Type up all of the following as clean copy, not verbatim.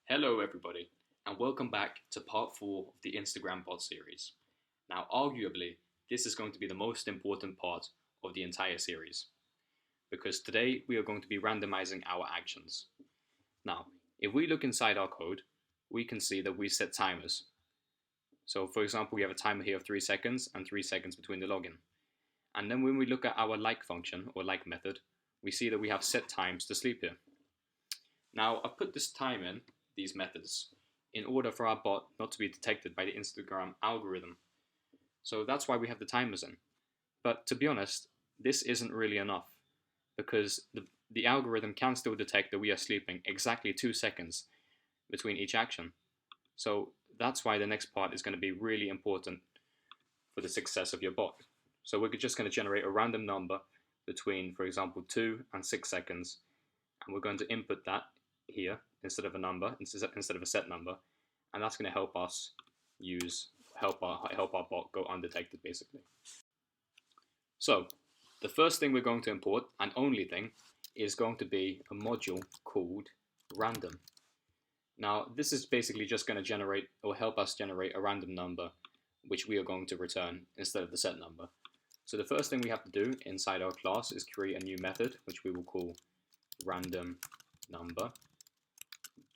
Hello, everybody, and welcome back to part 4 of the Instagram bot series. Now, arguably, this is going to be the most important part of the entire series because today we are going to be randomizing our actions. Now, if we look inside our code, we can see that we set timers. So, for example, we have a timer here of 3 seconds and 3 seconds between the login. And then when we look at our like function or like method, we see that we have set times to sleep here. Now, I've put this time in these methods in order for our bot not to be detected by the Instagram algorithm. So that's why we have the timers in. But to be honest, this isn't really enough because the algorithm can still detect that we are sleeping exactly 2 seconds between each action. So that's why the next part is going to be really important for the success of your bot. So we're just going to generate a random number between, for example, 2 and 6 seconds, and we're going to input that here instead of a number, instead of a set number, and that's going to help us help our bot go undetected, basically. So the first thing we're going to import, and only thing, is going to be a module called random. Now this is basically just going to generate or help us generate a random number which we are going to return instead of the set number. So the first thing we have to do inside our class is create a new method which we will call random number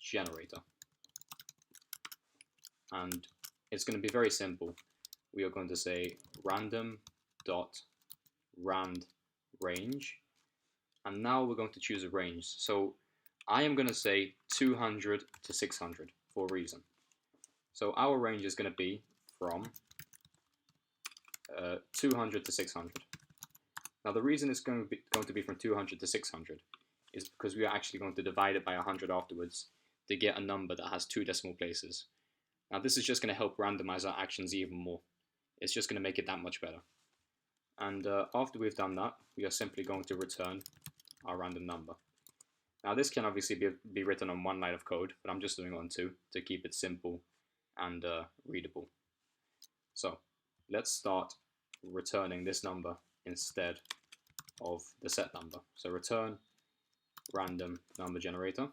generator, and it's going to be very simple. We are going to say random dot rand range, and now we're going to choose a range. So I am going to say 200 to 600 for a reason. So our range is going to be from 200 to 600. Now the reason it's going to be from 200 to 600 is because we are actually going to divide it by 100 afterwards to get a number that has 2 decimal places. Now this is just going to help randomize our actions even more. It's just going to make it that much better. And after we've done that, we are simply going to return our random number. Now this can obviously be written on 1 line of code, but I'm just doing it on 2 to keep it simple and readable. So let's start returning this number instead of the set number. So return random number generator.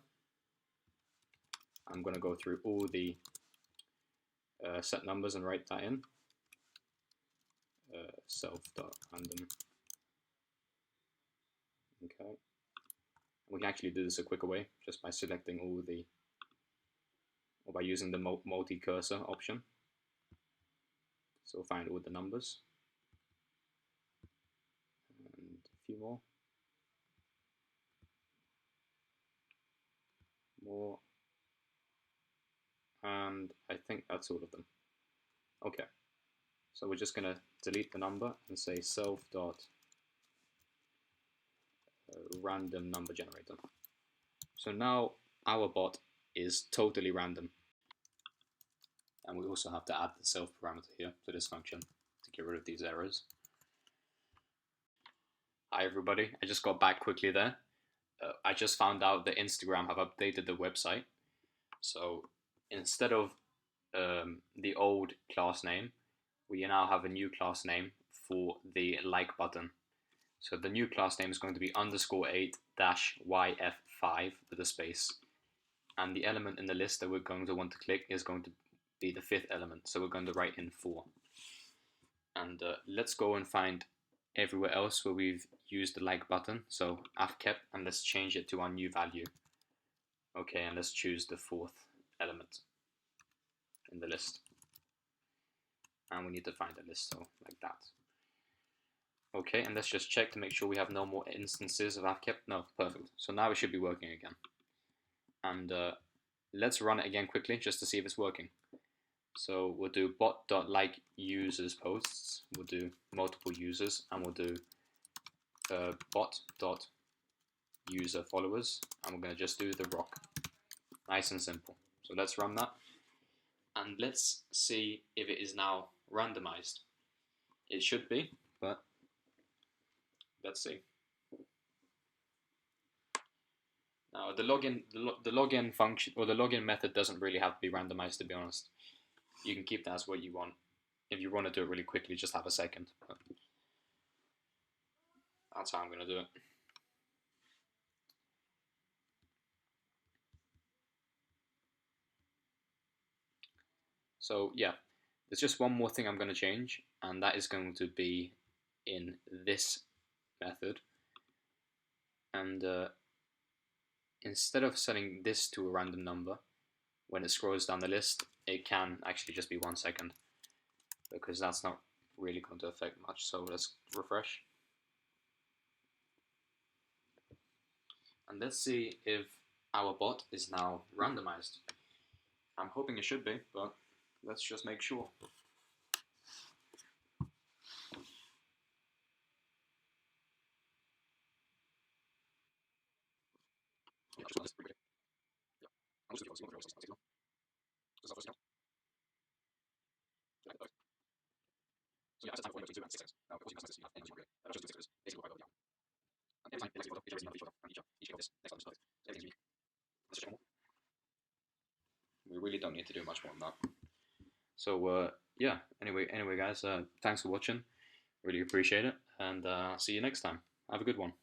I'm going to go through all the set numbers and write that in. Self.random. Okay. We can actually do this a quicker way just by selecting all the, or by using the multi-cursor option. So we'll find all the numbers and a few more. And I think that's all of them. Okay, so we're just going to delete the number and say self.random number generator. So now our bot is totally random. And we also have to add the self parameter here to this function to get rid of these errors. Hi everybody, I just got back quickly there. I just found out that Instagram have updated the website. So instead of the old class name, we now have a new class name for the like button. So the new class name is going to be _8-YF5 with a space. And the element in the list that we're going to want to click is going to be the 5th element. So we're going to write in 4. And let's go and find everywhere else where we've used the like button. So avkep, and let's change it to our new value. Okay, and let's choose the 4th element in the list. And we need to find a list, so like that. Okay, and let's just check to make sure we have no more instances of avkep. No, perfect. So now it should be working again. And let's run it again quickly just to see if it's working. So we'll do bot.like users posts, we'll do multiple users, and we'll do bot.user followers, and we're going to just do the rock. Nice and simple. So let's run that, and let's see if it is now randomized. It should be, but let's see. Now the login function, or the login method, doesn't really have to be randomized, to be honest. You can keep that as what you want. If you want to do it really quickly, just have a second. But that's how I'm going to do it. So yeah, there's just one more thing I'm going to change, and that is going to be in this method. And instead of setting this to a random number, when it scrolls down the list, it can actually just be 1 second, because that's not really going to affect much. So let's refresh. And let's see if our bot is now randomized. I'm hoping it should be, but let's just make sure. We really don't need to do much more than that. So yeah, anyway guys, thanks for watching. Really appreciate it, and see you next time. Have a good one.